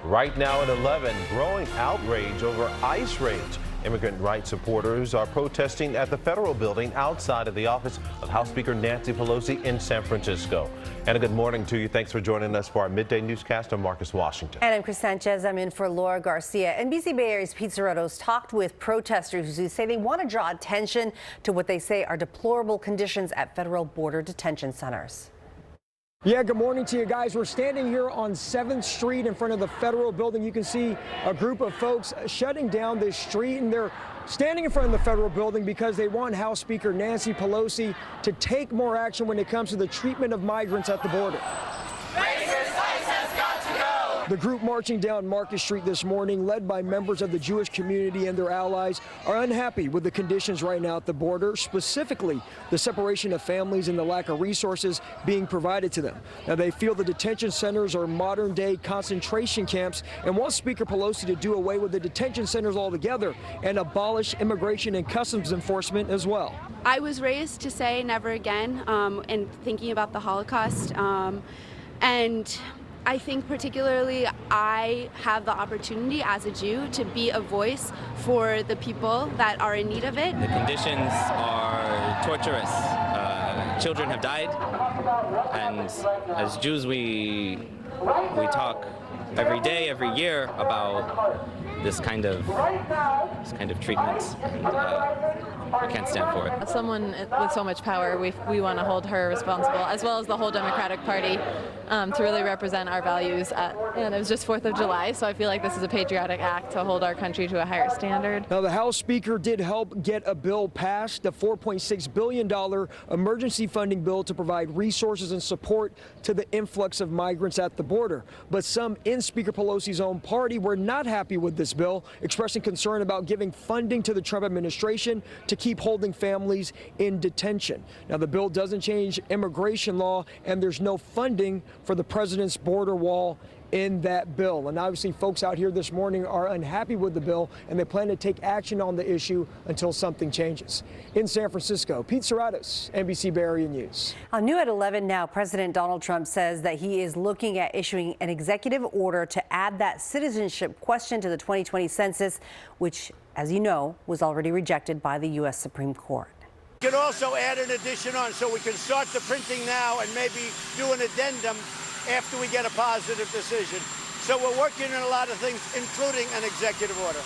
Right now at 11, growing outrage over ICE raids. Immigrant rights supporters are protesting at the federal building outside of the office of House Speaker Nancy Pelosi in San Francisco. And a good morning to you. Thanks for joining us for our midday newscast. I'm Marcus Washington. And I'm Chris Sanchez. I'm in for Laura Garcia. NBC Bay Area's Pete Cerratos talked with protesters who say they want to draw attention to what they say are deplorable conditions at federal border detention centers. Yeah, good morning to you guys. We're standing here on 7th Street in front of the federal building. You can see a group of folks shutting down this street, and they're standing in front of the federal building because they want House Speaker Nancy Pelosi to take more action when it comes to the treatment of migrants at the border. The group marching down Market Street this morning, led by members of the Jewish community and their allies, are unhappy with the conditions right now at the border, specifically the separation of families and the lack of resources being provided to them. Now, they feel the detention centers are modern-day concentration camps and want Speaker Pelosi to do away with the detention centers altogether and abolish immigration and customs enforcement as well. I was raised to say never again, and thinking about the Holocaust, and I think particularly I have the opportunity as a Jew to be a voice for the people that are in need of it. The conditions are torturous. Children have died, and as Jews we talk every day, every year about this kind of treatment, and I can't stand for it. Someone with so much power, we want to hold her responsible, as well as the whole Democratic Party, to really represent our values. And it was just 4th of July, so I feel like this is a patriotic act to hold our country to a higher standard. Now, the House Speaker did help get a bill passed, a $4.6 billion emergency funding bill to provide resources and support to the influx of migrants at the border. But some in Speaker Pelosi's own party were not happy with this bill, expressing concern about giving funding to the Trump administration to keep holding families in detention. Now, the bill doesn't change immigration law, and there's no funding for the president's border wall in that bill. And obviously, folks out here this morning are unhappy with the bill, and they plan to take action on the issue until something changes. In San Francisco, Pete Cerratos, NBC Bay Area News. New at 11 now, President Donald Trump says that he is looking at issuing an executive order to add that citizenship question to the 2020 census, which, as you know, was already rejected by the U.S. Supreme Court. We can also add an addition on so we can start the printing now and maybe do an addendum after we get a positive decision. So we're working on a lot of things, including an executive order.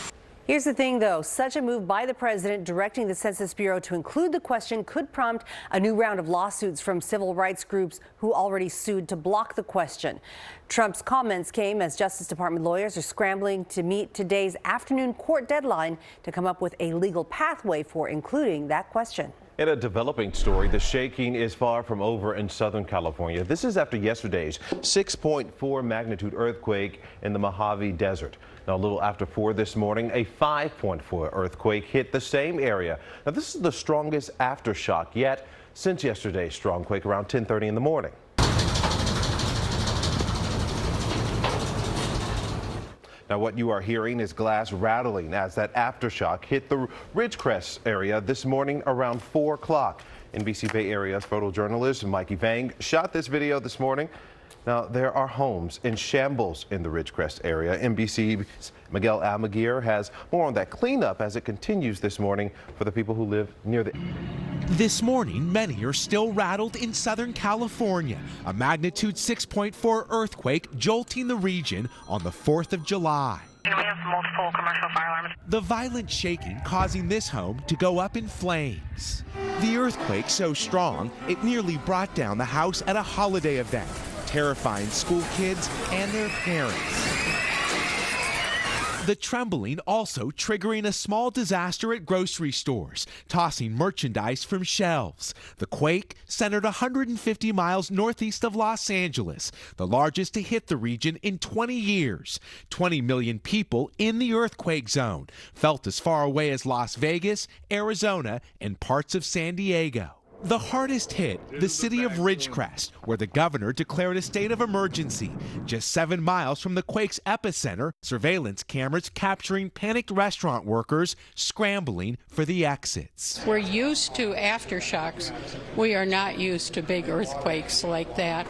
Here's the thing, though. Such a move by the president directing the Census Bureau to include the question could prompt a new round of lawsuits from civil rights groups who already sued to block the question. Trump's comments came as Justice Department lawyers are scrambling to meet today's afternoon court deadline to come up with a legal pathway for including that question. In a developing story, the shaking is far from over in Southern California. This is after yesterday's 6.4 magnitude earthquake in the Mojave Desert. Now, a little after 4 this morning, a 5.4 earthquake hit the same area. Now, this is the strongest aftershock yet since yesterday's strong quake around 10:30 in the morning. Now, what you are hearing is glass rattling as that aftershock hit the Ridgecrest area this morning around 4 o'clock. NBC Bay Area's photojournalist Mikey Vang shot this video this morning. Now, there are homes in shambles in the Ridgecrest area. NBC's Miguel Almaguer has more on that cleanup as it continues this morning for the people who live near the... This morning, many are still rattled in Southern California. A magnitude 6.4 earthquake jolting the region on the 4th of July. We have multiple commercial fire alarms. The violent shaking causing this home to go up in flames. The earthquake so strong, it nearly brought down the house at a holiday event, terrifying school kids and their parents. The trembling also triggering a small disaster at grocery stores, tossing merchandise from shelves. The quake centered 150 miles northeast of Los Angeles, the largest to hit the region in 20 years. 20 million people in the earthquake zone, felt as far away as Las Vegas, Arizona, and parts of San Diego. The hardest hit, the city of Ridgecrest, where the governor declared a state of emergency. Just 7 miles from the quake's epicenter, surveillance cameras capturing panicked restaurant workers scrambling for the exits. We're used to aftershocks. We are not used to big earthquakes like that.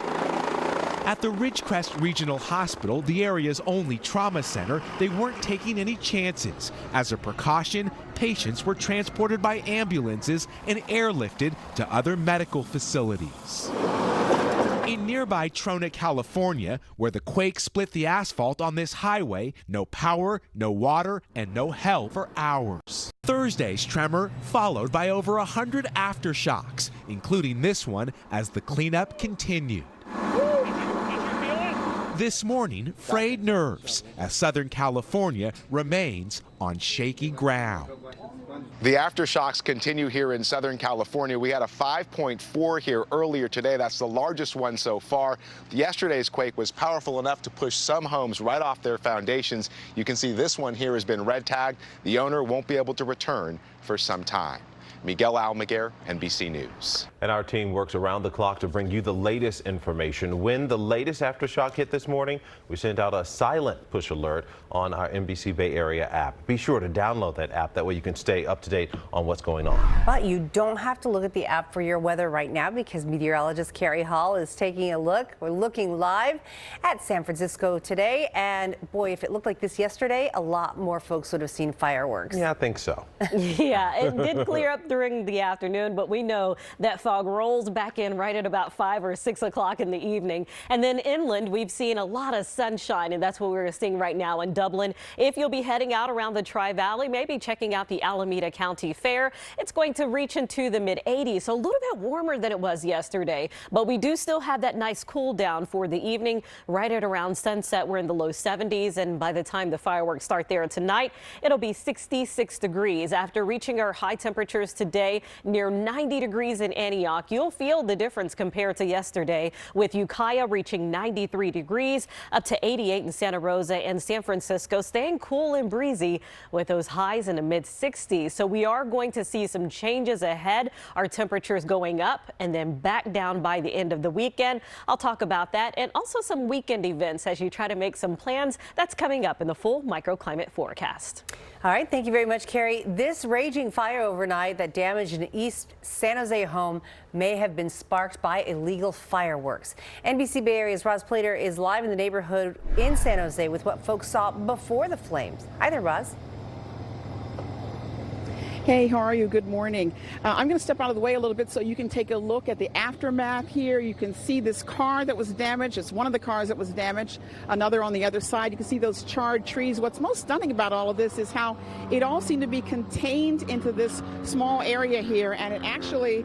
At the Ridgecrest Regional Hospital, the area's only trauma center, they weren't taking any chances. As a precaution, patients were transported by ambulances and airlifted to other medical facilities. In nearby Trona, California, where the quake split the asphalt on this highway, no power, no water, and no help for hours. Thursday's tremor followed by over 100 aftershocks, including this one as the cleanup continued. This morning, frayed nerves as Southern California remains on shaky ground. The aftershocks continue here in Southern California. We had a 5.4 here earlier today. That's the largest one so far. Yesterday's quake was powerful enough to push some homes right off their foundations. You can see this one here has been red tagged. The owner won't be able to return for some time. Miguel Almaguer, NBC News. And our team works around the clock to bring you the latest information. When the latest aftershock hit this morning, we sent out a silent push alert on our NBC Bay Area app. Be sure to download that app. That way you can stay up to date on what's going on. But you don't have to look at the app for your weather right now because meteorologist Carrie Hall is taking a look. We're looking live at San Francisco today. And boy, if it looked like this yesterday, a lot more folks would have seen fireworks. Yeah, I think so. Yeah, it did clear up during the afternoon, but we know that fog rolls back in right at about 5 or 6 o'clock in the evening. And then inland, we've seen a lot of sunshine, and that's what we're seeing right now in Dublin. If you'll be heading out around the Tri-Valley, maybe checking out the Alameda County Fair, it's going to reach into the mid-80s, so a little bit warmer than it was yesterday. But we do still have that nice cool down for the evening. Right at around sunset, we're in the low 70s, and by the time the fireworks start there tonight, it'll be 66 degrees. After reaching our high temperatures today, near 90 degrees in Antioch, you'll feel the difference compared to yesterday, with Ukiah reaching 93 degrees, up to 88 in Santa Rosa, and San Francisco staying cool and breezy with those highs in the mid-60s. So we are going to see some changes ahead. Our temperatures going up and then back down by the end of the weekend. I'll talk about that and also some weekend events as you try to make some plans. That's coming up in the full microclimate forecast. All right, thank you very much, Carrie. This raging fire overnight that damaged an East San Jose home may have been sparked by illegal fireworks. NBC Bay Area's Roz Plater is live in the neighborhood in San Jose with what folks saw before the flames. Hi there, Roz. Hey, how are you? Good morning. I'm going to step out of the way a little bit so you can take a look at the aftermath here. You can see this car that was damaged. It's one of the cars that was damaged. Another on the other side. You can see those charred trees. What's most stunning about all of this is how it all seemed to be contained into this small area here, and it actually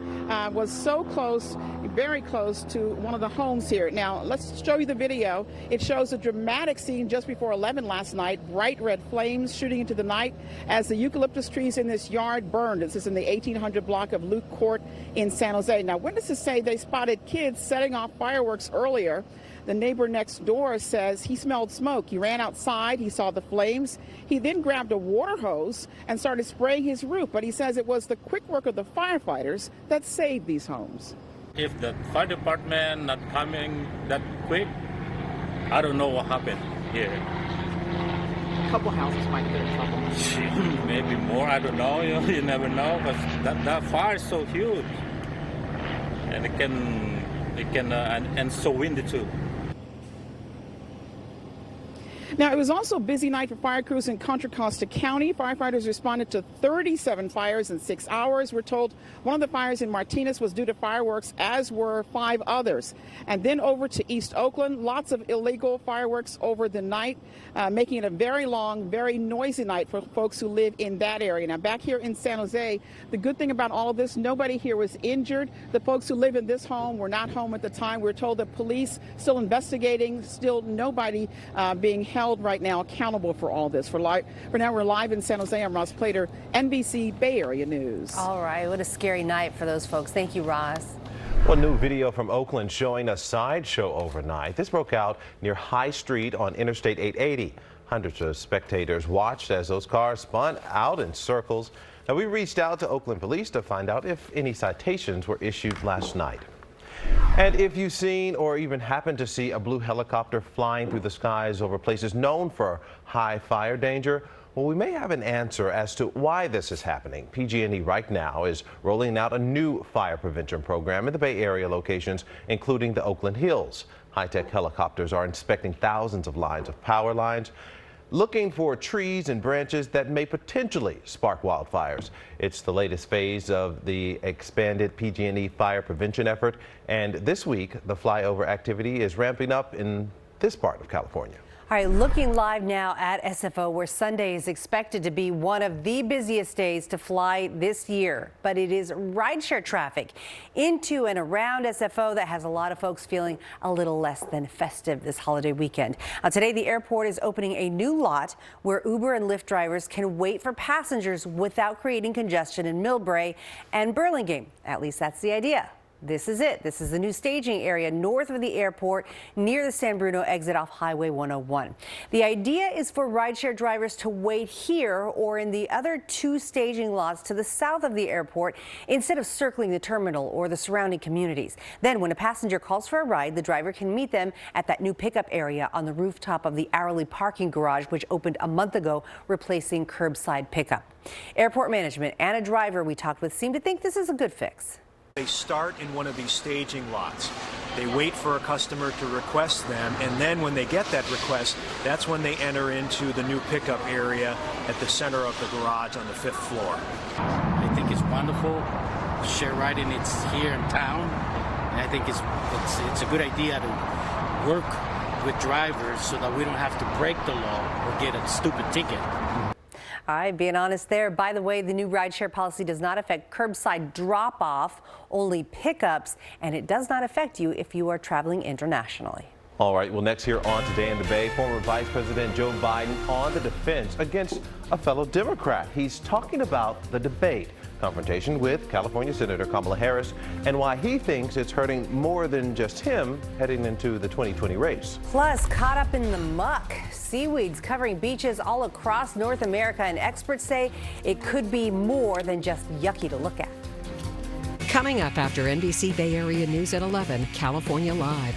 was so close, very close to one of the homes here. Now, let's show you the video. It shows a dramatic scene just before 11 last night. Bright red flames shooting into the night as the eucalyptus trees in this yard burned. This is in the 1800 block of Luke Court in San Jose. Now, witnesses say they spotted kids setting off fireworks earlier. The neighbor next door says he smelled smoke. He ran outside. He saw the flames. He then grabbed a water hose and started spraying his roof. But he says it was the quick work of the firefighters that saved these homes. If the fire department not coming that quick, I don't know what happened here. A couple houses might have been in trouble. Maybe more, I don't know. You never know. But that fire is so huge, and it can and so windy too. Now, it was also a busy night for fire crews in Contra Costa County. Firefighters responded to 37 fires in 6 hours. We're told one of the fires in Martinez was due to fireworks, as were 5 others. And then over to East Oakland, lots of illegal fireworks over the night, making it a very long, very noisy night for folks who live in that area. Now, back here in San Jose, the good thing about all of this, nobody here was injured. The folks who live in this home were not home at the time. We're told that police still investigating, still nobody being held right now accountable for all this. For now, we're live in San Jose. I'm Roz Plater, NBC Bay Area News. All right, what a scary night for those folks. Thank you, Roz. One new video from Oakland showing a sideshow overnight. This broke out near High Street on Interstate 880. Hundreds of spectators watched as those cars spun out in circles. Now, we reached out to Oakland police to find out if any citations were issued last night. And if you've seen or even happened to see a blue helicopter flying through the skies over places known for high fire danger, well, we may have an answer as to why this is happening. PG&E right now is rolling out a new fire prevention program in the Bay Area locations, including the Oakland Hills. High-tech helicopters are inspecting thousands of lines of power lines, looking for trees and branches that may potentially spark wildfires. It's the latest phase of the expanded PG&E fire prevention effort, and this week the flyover activity is ramping up in this part of California. All right, looking live now at SFO, where Sunday is expected to be one of the busiest days to fly this year. But it is rideshare traffic into and around SFO that has a lot of folks feeling a little less than festive this holiday weekend. Now, today, the airport is opening a new lot where Uber and Lyft drivers can wait for passengers without creating congestion in Millbrae and Burlingame. At least that's the idea. This is it. This is the new staging area north of the airport near the San Bruno exit off Highway 101. The idea is for rideshare drivers to wait here or in the other two staging lots to the south of the airport instead of circling the terminal or the surrounding communities. Then when a passenger calls for a ride, the driver can meet them at that new pickup area on the rooftop of the hourly parking garage, which opened a month ago, replacing curbside pickup. Airport management and a driver we talked with seem to think this is a good fix. They start in one of these staging lots. They wait for a customer to request them, and then when they get that request, that's when they enter into the new pickup area at the center of the garage on the 5th floor. I think it's wonderful. Share riding, it's here in town, and I think it's a good idea to work with drivers so that we don't have to break the law or get a stupid ticket. All right, being honest there. By the way, the new rideshare policy does not affect curbside drop-off, only pickups, and it does not affect you if you are traveling internationally. All right, well, next here on Today in the Bay, former Vice President Joe Biden on the defense against a fellow Democrat. He's talking about the debate confrontation with California Senator Kamala Harris and why he thinks it's hurting more than just him heading into the 2020 race. Plus, caught up in the muck. Seaweeds covering beaches all across North America, and experts say it could be more than just yucky to look at. Coming up after NBC Bay Area News at 11, California Live.